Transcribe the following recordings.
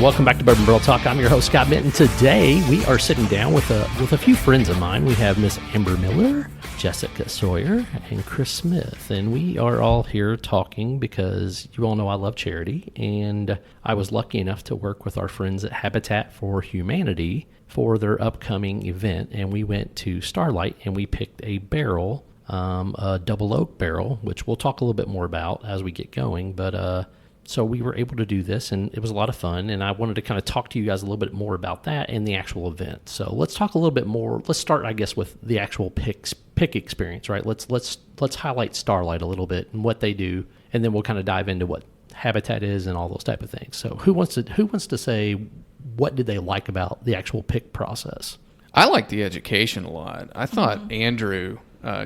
welcome back to Bourbon Barrel Talk. I'm your host, Scott Benton. Today, we are sitting down with a few friends of mine. We have Miss Amber Miller, Jessica Sawyer, and Chris Smith. And we are all here talking because you all know I love charity. And I was lucky enough to work with our friends at Habitat for Humanity for their upcoming event. And we went to Starlight and we picked a barrel, a double oak barrel, which we'll talk a little bit more about as we get going. But so we were able to do this, and it was a lot of fun, and I wanted to kind of talk to you guys a little bit more about that and the actual event. So let's talk a little bit more. Let's start, I guess, with the actual pick experience, right? Let's highlight Starlight a little bit and what they do, and then we'll kind of dive into what Habitat is and all those type of things. So who wants to say what did they like about the actual pick process? I like the education a lot. I thought Andrew,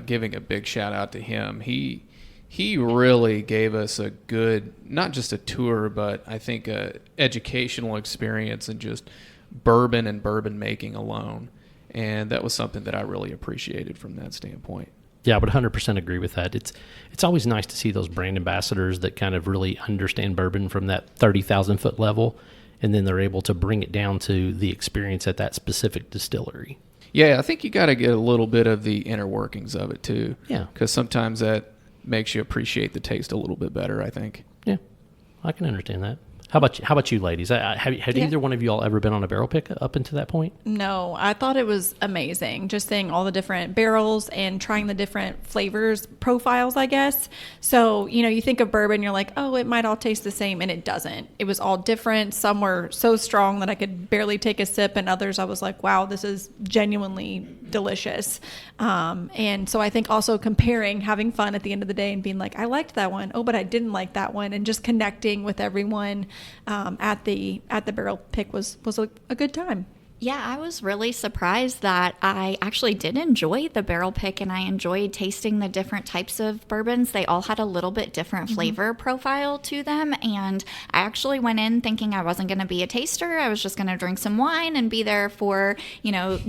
giving a big shout out to him, he really gave us a good, not just a tour, but I think a educational experience in just bourbon and bourbon making alone. And that was something that I really appreciated from that standpoint. Yeah, I would 100% agree with that. It's always nice to see those brand ambassadors that kind of really understand bourbon from that 30,000 foot level, and then they're able to bring it down to the experience at that specific distillery. Yeah, I think you got to get a little bit of the inner workings of it too. Yeah. Because sometimes that makes you appreciate the taste a little bit better, I think. Yeah, I can understand that. How about you ladies? Have either one of you all ever been on a barrel pick up until that point? No, I thought it was amazing. Just seeing all the different barrels and trying the different flavors profiles, I guess. So, you think of bourbon, you're like, oh, it might all taste the same, and it doesn't. It was all different. Some were so strong that I could barely take a sip, and others I was like, wow, this is genuinely delicious. And so I think also comparing, having fun at the end of the day and being like, I liked that one. Oh, but I didn't like that one. And just connecting with everyone at the barrel pick was a good time. Yeah, I was really surprised that I actually did enjoy the barrel pick, and I enjoyed tasting the different types of bourbons. They all had a little bit different flavor profile to them, and I actually went in thinking I wasn't going to be a taster. I was just going to drink some wine and be there for,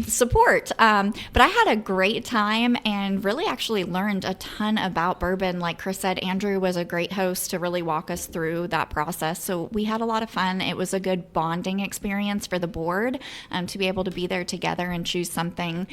support. But I had a great time and really actually learned a ton about bourbon. Like Chris said, Andrew was a great host to really walk us through that process. So we had a lot of fun. It was a good bonding experience for the board. To be able to be there together and choose something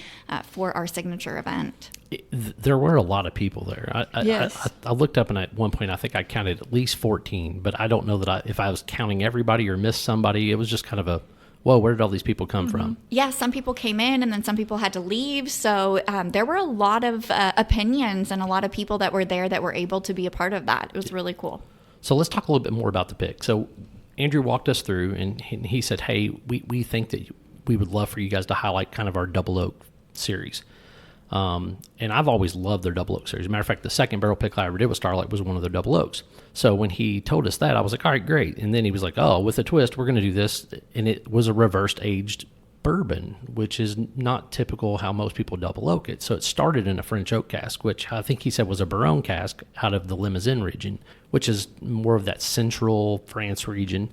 for our signature event. There were a lot of people there. Yes. I looked up, and at one point I think I counted at least 14, but I don't know that if I was counting everybody or missed somebody. It was just kind of whoa, where did all these people come from? Yeah, some people came in and then some people had to leave. So there were a lot of opinions and a lot of people that were there that were able to be a part of that. It was really cool. So let's talk a little bit more about the pick. So Andrew walked us through, and he said, hey, we think that we would love for you guys to highlight kind of our double oak series. And I've always loved their double oak series. As a matter of fact, the second barrel pick I ever did with Starlight was one of their double oaks. So when he told us that, I was like, all right, great. And then he was like, oh, with a twist, we're going to do this. And it was a reversed aged bourbon, which is not typical how most people double oak it. So it started in a French oak cask, which I think he said was a Baron cask out of the Limousin region, which is more of that central France region.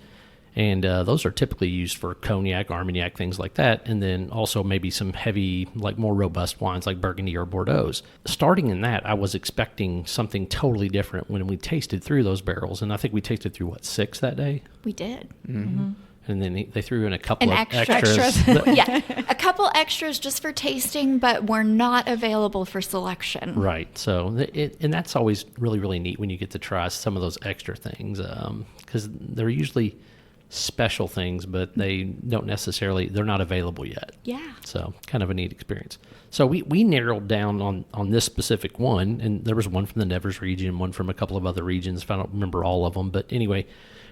And those are typically used for cognac, Armagnac, things like that. And then also maybe some heavy, like more robust wines like Burgundy or Bordeaux. Starting in that, I was expecting something totally different when we tasted through those barrels. And I think we tasted through, 6 that day? We did. Mm-hmm. And then they threw in a couple of extras. Yeah, a couple extras just for tasting, but were not available for selection. Right. So, and that's always really, really neat when you get to try some of those extra things, because they're usually special things, but they're not available yet. Yeah. So kind of a neat experience. So we narrowed down on this specific one, and there was one from the Nevers region, one from a couple of other regions. If I don't remember all of them, but anyway,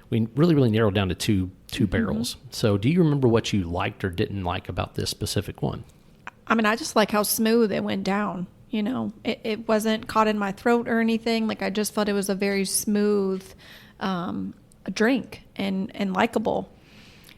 we really, really narrowed down to two barrels. So do you remember what you liked or didn't like about this specific one? I mean, I just like how smooth it went down. It wasn't caught in my throat or anything. Like, I just felt it was a very smooth drink and likable.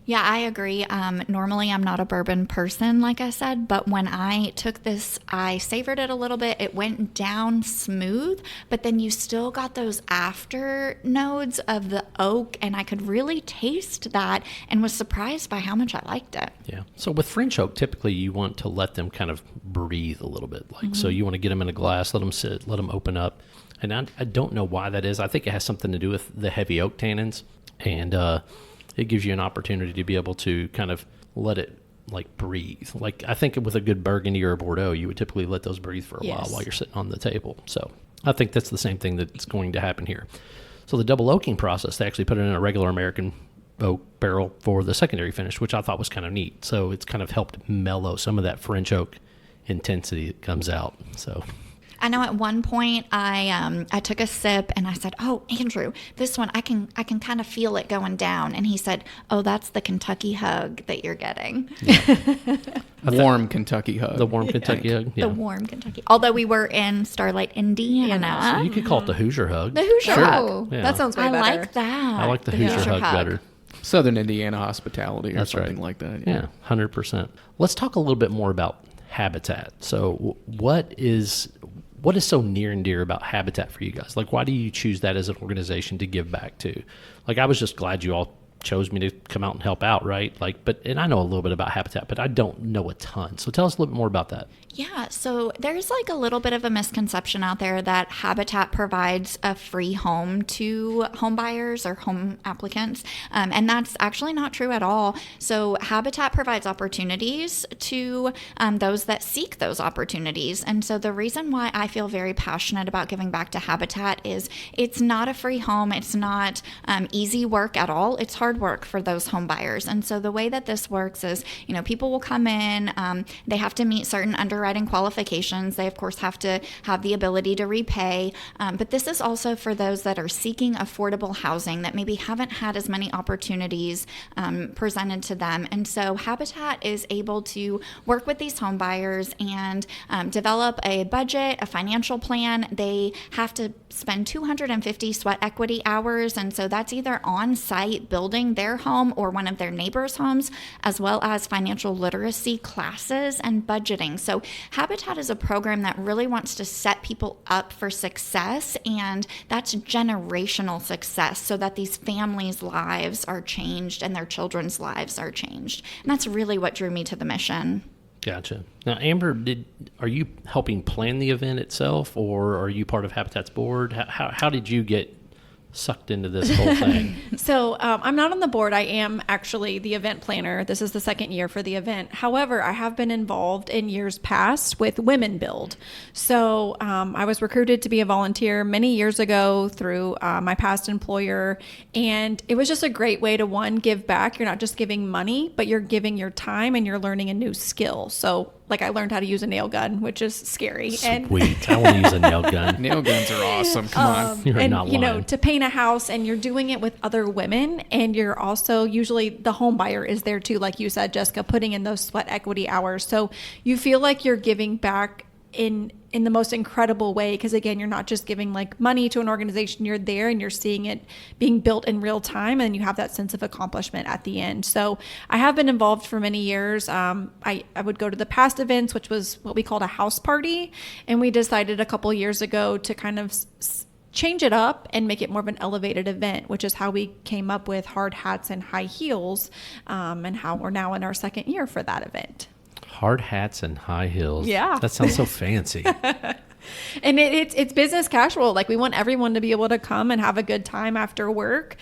Yeah, I agree. Normally, I'm not a bourbon person, like I said, but when I took this, I savored it a little bit. It went down smooth, but then you still got those after notes of the oak, and I could really taste that and was surprised by how much I liked it. Yeah. So with French oak, typically you want to let them kind of breathe a little bit. So you want to get them in a glass, let them sit, let them open up. And I don't know why that is. I think it has something to do with the heavy oak tannins. And it gives you an opportunity to be able to kind of let it like breathe. Like I think with a good Burgundy or a Bordeaux, you would typically let those breathe for a while you're sitting on the table. So I think that's the same thing that's going to happen here. So the double oaking process, they actually put it in a regular American oak barrel for the secondary finish, which I thought was kind of neat. So it's kind of helped mellow some of that French oak intensity that comes out. So I know at one point I took a sip and I said, "Oh, Andrew, this one I can kind of feel it going down." And he said, "Oh, that's the Kentucky hug that you're getting." Warm Kentucky hug. the warm Kentucky hug. Yeah. The warm Kentucky. Although we were in Starlight, Indiana. So you could call it the Hoosier hug. The Hoosier hug. Oh, Yeah. that sounds way I better. like that. I like the Hoosier hug better. Southern Indiana hospitality or That's something right. like that. Yeah, 100%. Let's talk a little bit more about Habitat. So what is so near and dear about Habitat for you guys? Like, why do you choose that as an organization to give back to? Like, I was just glad you all chose me to come out and help out, right? Like, and I know a little bit about Habitat, but I don't know a ton. So tell us a little bit more about that. Yeah, so there's like a little bit of a misconception out there that Habitat provides a free home to home buyers or home applicants, and that's actually not true at all. So Habitat provides opportunities to those that seek those opportunities, and so the reason why I feel very passionate about giving back to Habitat is it's not a free home. It's not easy work at all. It's hard work for those home buyers, and so the way that this works is, people will come in, they have to meet certain underwriting qualifications. They, of course, have to have the ability to repay. But this is also for those that are seeking affordable housing that maybe haven't had as many opportunities presented to them. And so Habitat is able to work with these home buyers and develop a budget, a financial plan. They have to spend 250 sweat equity hours. And so that's either on site building their home or one of their neighbors' homes, as well as financial literacy classes and budgeting. So Habitat is a program that really wants to set people up for success, and that's generational success so that these families' lives are changed and their children's lives are changed. And that's really what drew me to the mission. Gotcha. Now, Amber, are you helping plan the event itself, or are you part of Habitat's board? How did you get sucked into this whole thing? So I'm not on the board. I am actually the event planner. This is the second year for the event. However, I have been involved in years past with Women Build. So I was recruited to be a volunteer many years ago through my past employer. And it was just a great way to, one, give back. You're not just giving money, but you're giving your time and you're learning a new skill. So like I learned how to use a nail gun, which is scary. Sweet. I want to use a nail gun. Nail guns are awesome. Come on. You're not lying. To paint a house, and you're doing it with other women, and you're also usually the home buyer is there too, like you said, Jessica, putting in those sweat equity hours. So you feel like you're giving back in the most incredible way, because again, you're not just giving like money to an organization. You're there and you're seeing it being built in real time, and you have that sense of accomplishment at the end. So I have been involved for many years. I would go to the past events, which was what we called a house party, and we decided a couple years ago to kind of change it up and make it more of an elevated event, which is how we came up with hard hats and high heels, and how we're now in our second year for that event. Hard hats and high heels. Yeah. That sounds so fancy. And it's business casual. Like, we want everyone to be able to come and have a good time after work.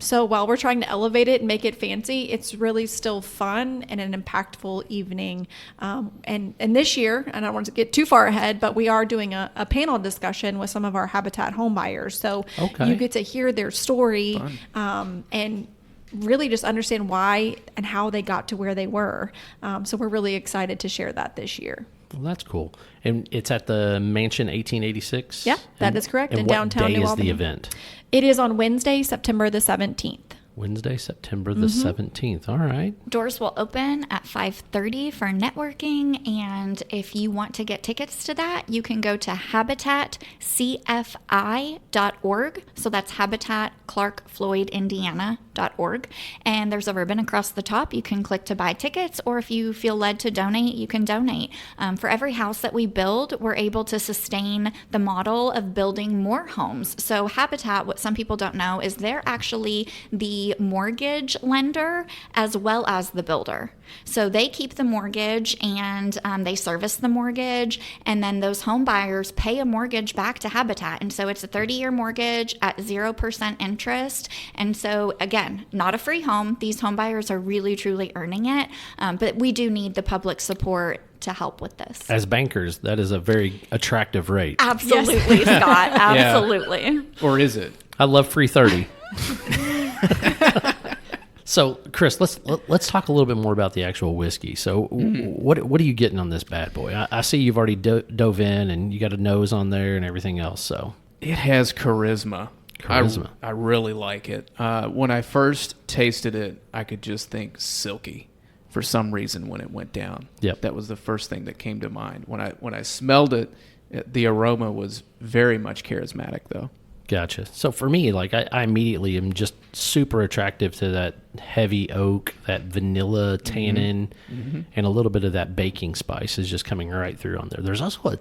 So while we're trying to elevate it and make it fancy, it's really still fun and an impactful evening. And this year, and I don't want to get too far ahead, but we are doing a panel discussion with some of our Habitat home buyers. So you get to hear their story, and really just understand why and how they got to where they were. So we're really excited to share that this year. Well, that's cool. And it's at the Mansion 1886? Yeah, that is correct, in downtown New New Albany. Albany. Is the event? It is on Wednesday, September the 17th. Wednesday, September the 17th. All right. Doors will open at 5:30 for networking, and if you want to get tickets to that, you can go to habitatcfi.org. So that's Habitat Clark Floyd Indiana.org, and there's a ribbon across the top. You can click to buy tickets, or if you feel led to donate, you can donate. For every house that we build, we're able to sustain the model of building more homes. So Habitat, what some people don't know, is they're actually the mortgage lender as well as the builder. So they keep the mortgage and they service the mortgage, and then those home buyers pay a mortgage back to Habitat. And so it's a 30-year mortgage at 0% interest. And so again, again, not a free home. These home buyers are really, truly earning it. But we do need the public support to help with this. As bankers, that is a very attractive rate. Absolutely, Scott. Absolutely. Or is it? I love free 30. So, Chris, let's talk a little bit more about the actual whiskey. So, what are you getting on this bad boy? I see you've already dove in, and you got a nose on there and everything else. So, It has charisma. I really like it. When I first tasted it, I could just think silky for some reason when it went down. Yep. That was the first thing that came to mind. When I smelled it, the aroma was very much charismatic, though. Gotcha. So for me, like I immediately am just super attractive to that heavy oak, that vanilla tannin, and a little bit of that baking spice is just coming right through on there. There's also a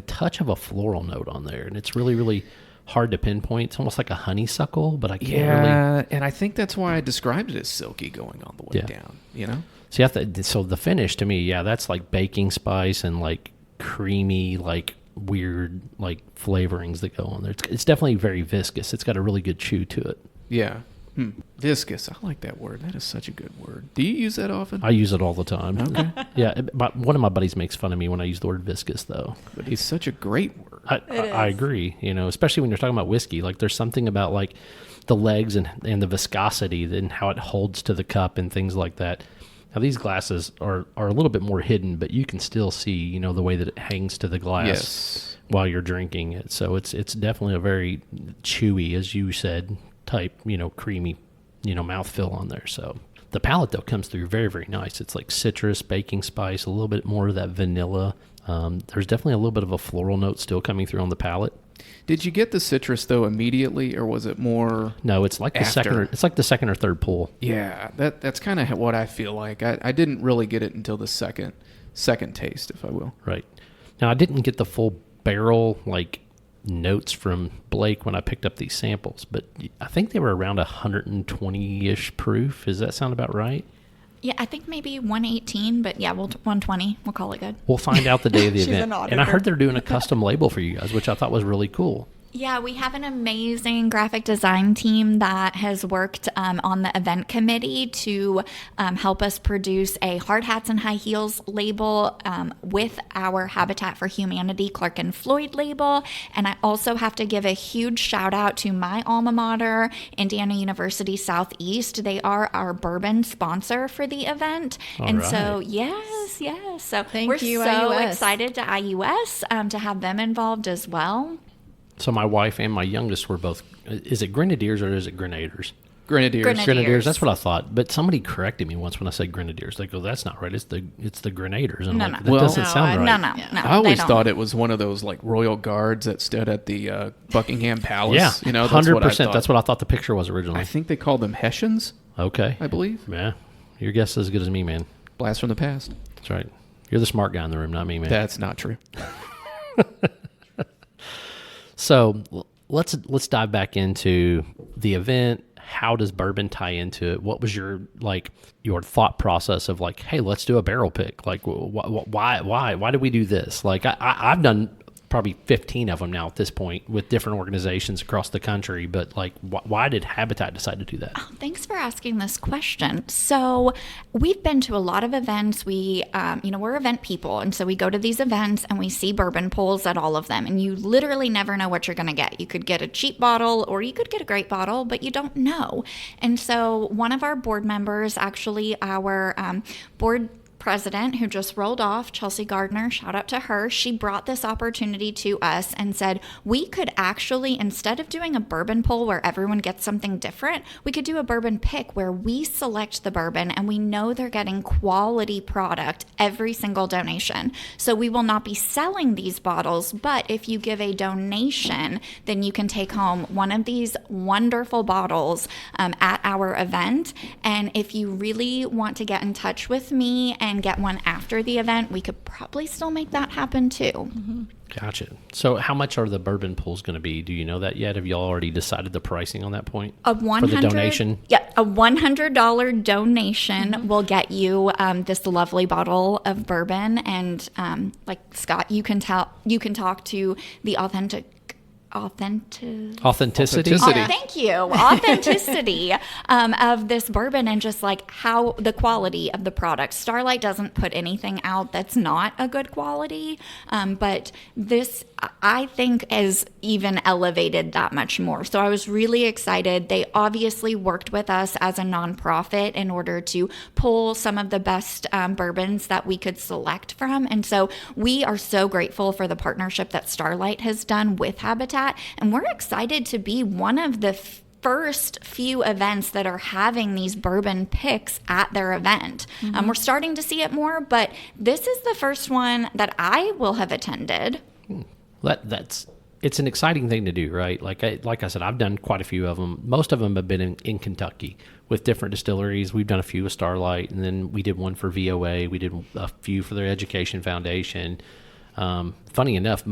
touch of a floral note on there, and it's really, really hard to pinpoint. It's almost like a honeysuckle, but I can't really. And I think that's why I described it as silky going all the way down. You know. See, so the finish to me, that's like baking spice and like creamy, like weird like flavorings that go on there. It's definitely very viscous. It's got a really good chew to it. Yeah. Viscous. I like that word. That is such a good word. Do you use that often? I use it all the time. Okay. Yeah. One of my buddies makes fun of me when I use the word viscous, though. But it's such a great word. I agree. You know, especially when you're talking about whiskey. Like, there's something about like the legs and the viscosity and how it holds to the cup and things like that. Now, these glasses are a little bit more hidden, but you can still see, you know, the way that it hangs to the glass while you're drinking it. So it's definitely a very chewy, as you said, type, you know, creamy, you know, mouthfeel on there. So the palate, though, comes through very, very nice. It's like citrus, baking spice, a little bit more of that vanilla. There's definitely a little bit of a floral note still coming through on the palate. Did you get the citrus though immediately, or was it more? No, it's like after? the second or third pull. Yeah, that's kind of what I feel like. I didn't really get it until the second taste, if I will. Right. Now, I didn't get the full barrel like notes from Blake when I picked up these samples, but I think they were around 120-ish proof. Does that sound about right? Yeah, I think maybe 118, but yeah, 120. We'll call it good. We'll find out the day of the She's event. an auditor. And I heard they're doing a custom label for you guys, which I thought was really cool. Yeah, we have an amazing graphic design team that has worked on the event committee to help us produce a hard hats and high heels label with our Habitat for Humanity Clark and Floyd label. And I also have to give a huge shout out to my alma mater, Indiana University Southeast. They are our bourbon sponsor for the event. So, yes. So Thank you, so IUS. excited to IUS to have them involved as well. So my wife and my youngest were both, is it Grenadiers or is it Grenadiers? Grenadiers. Grenadiers, that's what I thought. But somebody corrected me once when I said Grenadiers. They go, that's not right. It's the Grenadiers. And No, I'm like, no. that doesn't sound right. No. I always thought it was one of those like royal guards that stood at the Buckingham Palace. Yeah, you know, 100%. That's what I thought the picture was originally. I think they called them Hessians. Okay. I believe. Yeah. Your guess is as good as me, man. Blast from the past. That's right. You're the smart guy in the room, not me, man. That's not true. So let's dive back into the event. How does bourbon tie into it? What was your thought process of like, hey, let's do a barrel pick? Like, why did we do this? Like, I've done probably 15 of them now at this point with different organizations across the country. But like, why did Habitat decide to do that? Oh, thanks for asking this question. So we've been to a lot of events. We, we're event people. And so we go to these events and we see bourbon pulls at all of them. And you literally never know what you're going to get. You could get a cheap bottle or you could get a great bottle, but you don't know. And so one of our board members, actually our board president who just rolled off, Chelsea Gardner, shout out to her, she brought this opportunity to us and said, we could actually, instead of doing a bourbon pull where everyone gets something different, we could do a bourbon pick where we select the bourbon and we know they're getting quality product every single donation. So we will not be selling these bottles, but if you give a donation, then you can take home one of these wonderful bottles at our event. And if you really want to get in touch with me and get one after the event, we could probably still make that happen too. Mm-hmm. Gotcha. So how much are the bourbon pulls going to be? Do you know that yet? Have you all already decided the pricing on that point? For the donation? Yeah, a $100 donation will get you this lovely bottle of bourbon. And like Scott, you can talk to the Authenticity. Authenticity. Thank you. Authenticity of this bourbon and just like how the quality of the product. Starlight doesn't put anything out that's not a good quality, but this I think has even elevated that much more. So I was really excited. They obviously worked with us as a nonprofit in order to pull some of the best bourbons that we could select from. And so we are so grateful for the partnership that Starlight has done with Habitat. And we're excited to be one of the first few events that are having these bourbon picks at their event. We're starting to see it more, but this is the first one that I will have attended. It's an exciting thing to do, right? Like I said, I've done quite a few of them. Most of them have been in Kentucky with different distilleries. We've done a few with Starlight, and then we did one for VOA. We did a few for their Education Foundation. Funny enough,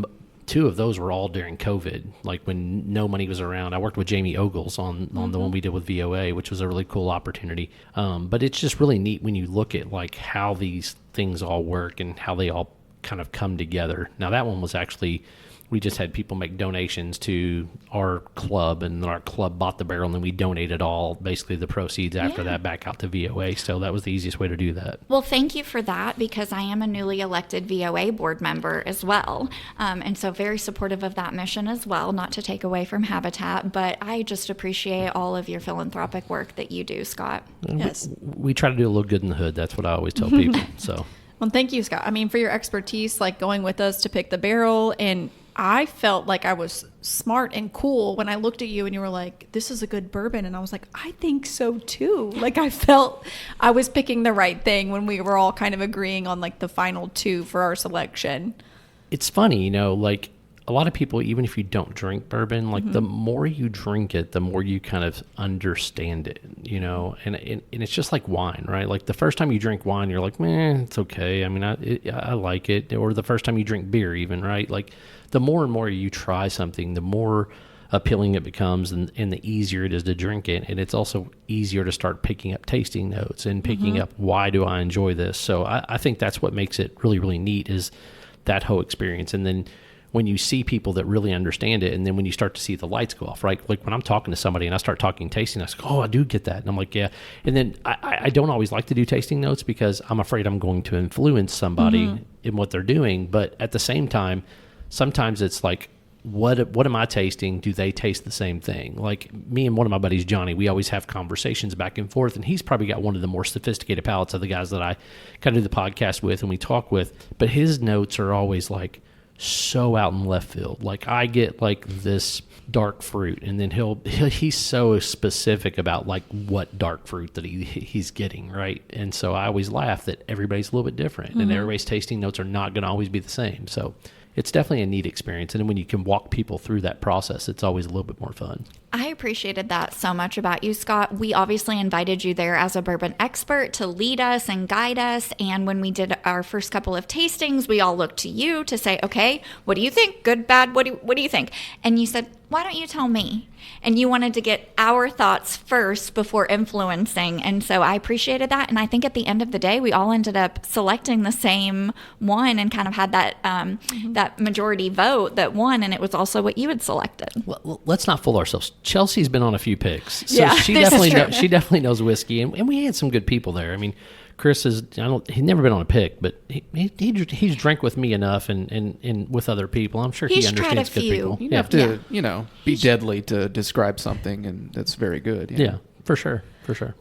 2 of those were all during COVID, like when no money was around. I worked with Jamie Ogles on the one we did with VOA, which was a really cool opportunity. But it's just really neat when you look at like how these things all work and how they all kind of come together. Now that one was actually, we just had people make donations to our club, and our club bought the barrel, and then we donated all, basically the proceeds after that back out to VOA. So that was the easiest way to do that. Well, thank you for that, because I am a newly elected VOA board member as well. And so very supportive of that mission as well, not to take away from Habitat, but I just appreciate all of your philanthropic work that you do, Scott. Yes. We try to do a little good in the hood. That's what I always tell people. So. Well, thank you, Scott. I mean, for your expertise, like going with us to pick the barrel. And I felt like I was smart and cool when I looked at you and you were like, this is a good bourbon. And I was like, I think so too. Like I felt I was picking the right thing when we were all kind of agreeing on like the final 2 for our selection. It's funny, like a lot of people, even if you don't drink bourbon, like the more you drink it, the more you kind of understand it, and it's just like wine, right? Like the first time you drink wine, you're like, man, it's okay. I mean, I like it. Or the first time you drink beer even, right? Like the more and more you try something, the more appealing it becomes, and the easier it is to drink it. And it's also easier to start picking up tasting notes and picking up, why do I enjoy this? So I think that's what makes it really, really neat, is that whole experience. And then when you see people that really understand it, and then when you start to see the lights go off, right? Like when I'm talking to somebody and I start talking tasting, I say, oh, I do get that. And I'm like, yeah. And then I don't always like to do tasting notes because I'm afraid I'm going to influence somebody in what they're doing. But at the same time, sometimes it's like, what am I tasting? Do they taste the same thing? Like me and one of my buddies, Johnny, we always have conversations back and forth, and he's probably got one of the more sophisticated palates of the guys that I kind of do the podcast with and we talk with. But his notes are always like, so out in left field. Like I get like this dark fruit, and then he's so specific about like what dark fruit that he's getting, right? And so I always laugh that everybody's a little bit different, and everybody's tasting notes are not going to always be the same. So it's definitely a neat experience, and then when you can walk people through that process, it's always a little bit more fun. I appreciated that so much about you, Scott. We obviously invited you there as a bourbon expert to lead us and guide us. And when we did our first couple of tastings, we all looked to you to say, okay, what do you think? Good, bad? What do you think? And you said, why don't you tell me? And you wanted to get our thoughts first before influencing. And so I appreciated that. And I think at the end of the day, we all ended up selecting the same one and kind of had that that majority vote that won. And it was also what you had selected. Well, let's not fool ourselves. Chelsea's been on a few picks, so yeah, she definitely knows whiskey, and we had some good people there. I mean, Chris he's never been on a pick, but he's drank with me enough and with other people. I'm sure he understands good people. You have to, be deadly to describe something, and that's very good. Yeah, for sure.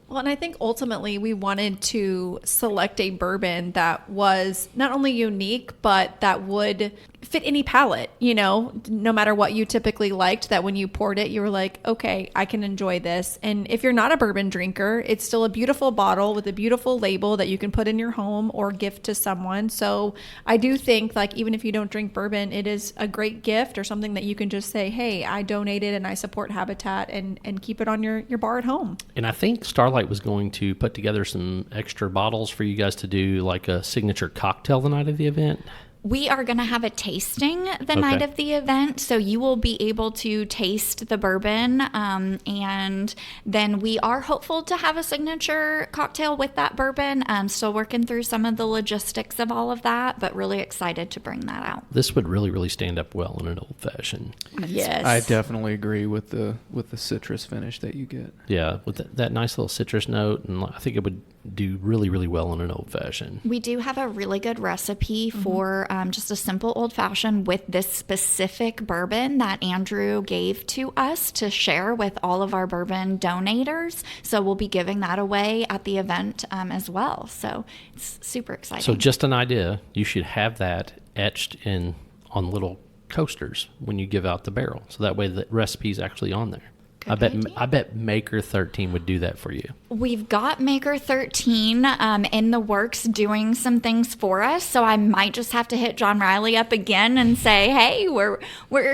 Well, and I think ultimately we wanted to select a bourbon that was not only unique, but that would fit any palate, no matter what you typically liked, that when you poured it, you were like, okay, I can enjoy this. And if you're not a bourbon drinker, it's still a beautiful bottle with a beautiful label that you can put in your home or gift to someone. So I do think, like, even if you don't drink bourbon, it is a great gift or something that you can just say, hey, I donated and I support Habitat, and keep it on your bar at home. And I think Starlight was going to put together some extra bottles for you guys to do like a signature cocktail the night of the event. We are going to have a tasting the night of the event, so you will be able to taste the bourbon, and then we are hopeful to have a signature cocktail with that bourbon. Still working through some of the logistics of all of that, but really excited to bring that out. This would really stand up well in an old fashioned. Yes. I definitely agree with the citrus finish that you get. Yeah, with that nice little citrus note, and I think it would do really well in an old fashioned. We do have a really good recipe for just a simple old fashioned with this specific bourbon that Andrew gave to us to share with all of our bourbon donators. So we'll be giving that away at the event as well. So it's super exciting. So just an idea, you should have that etched in on little coasters when you give out the barrel. So that way the recipe's actually on there. Good I bet Maker 13 would do that for you. We've got Maker 13 in the works doing some things for us, so I might just have to hit John Riley up again and say, hey, we're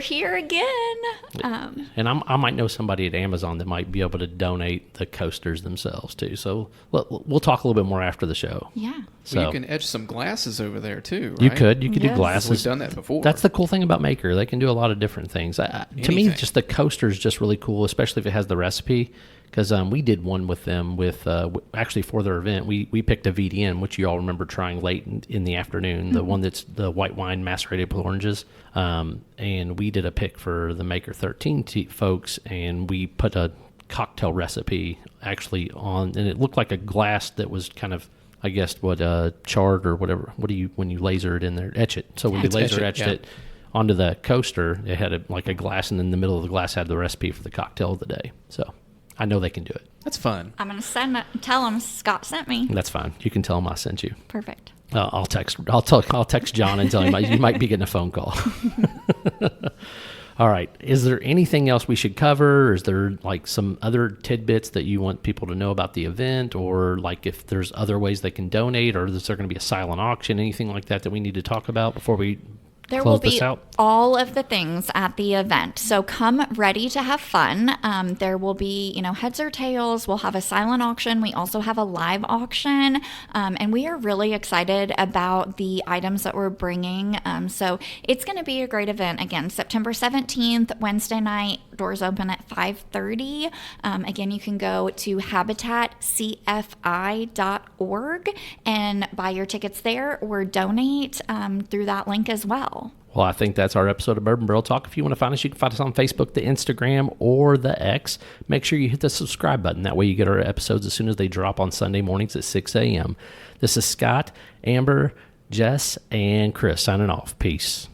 here again. And I might know somebody at Amazon that might be able to donate the coasters themselves too. So we'll talk a little bit more after the show. Yeah. So Well, you can etch some glasses over there too, right? you could do Yes. glasses. We've done that before. That's the cool thing about Maker. They can do a lot of different things. To me, Anything. just the coaster is just really cool, especially if it has the recipe. Because we did one with them actually for their event. We picked a VDN, which you all remember trying late in the afternoon, the one that's the white wine macerated with oranges. And we did a pick for the Maker 13 folks, and we put a cocktail recipe actually on, and it looked like a glass that was kind of, I guess, charred or whatever. What do you, when you laser it in there, etch it. So when we laser etched it onto the coaster, it had like a glass, and in the middle of the glass had the recipe for the cocktail of the day. So I know they can do it. That's fun. I'm going to tell them Scott sent me. That's fine. You can tell them I sent you. Perfect. I'll text John and tell him you might be getting a phone call. All right. Is there anything else we should cover? Or is there like some other tidbits that you want people to know about the event, or like if there's other ways they can donate, or is there going to be a silent auction, anything like that we need to talk about before we There close will be this out? all of the things at the event. So come ready to have fun. There will be, heads or tails. We'll have a silent auction. We also have a live auction. And we are really excited about the items that we're bringing. So it's going to be a great event. Again, September 17th, Wednesday night, doors open at 5:30. Again, you can go to habitatcfi.org and buy your tickets there or donate through that link as well. Well, I think that's our episode of Bourbon Barrel Talk. If you want to find us, you can find us on Facebook, the Instagram, or the X. Make sure you hit the subscribe button. That way you get our episodes as soon as they drop on Sunday mornings at 6 a.m. This is Scott, Amber, Jess, and Chris signing off. Peace.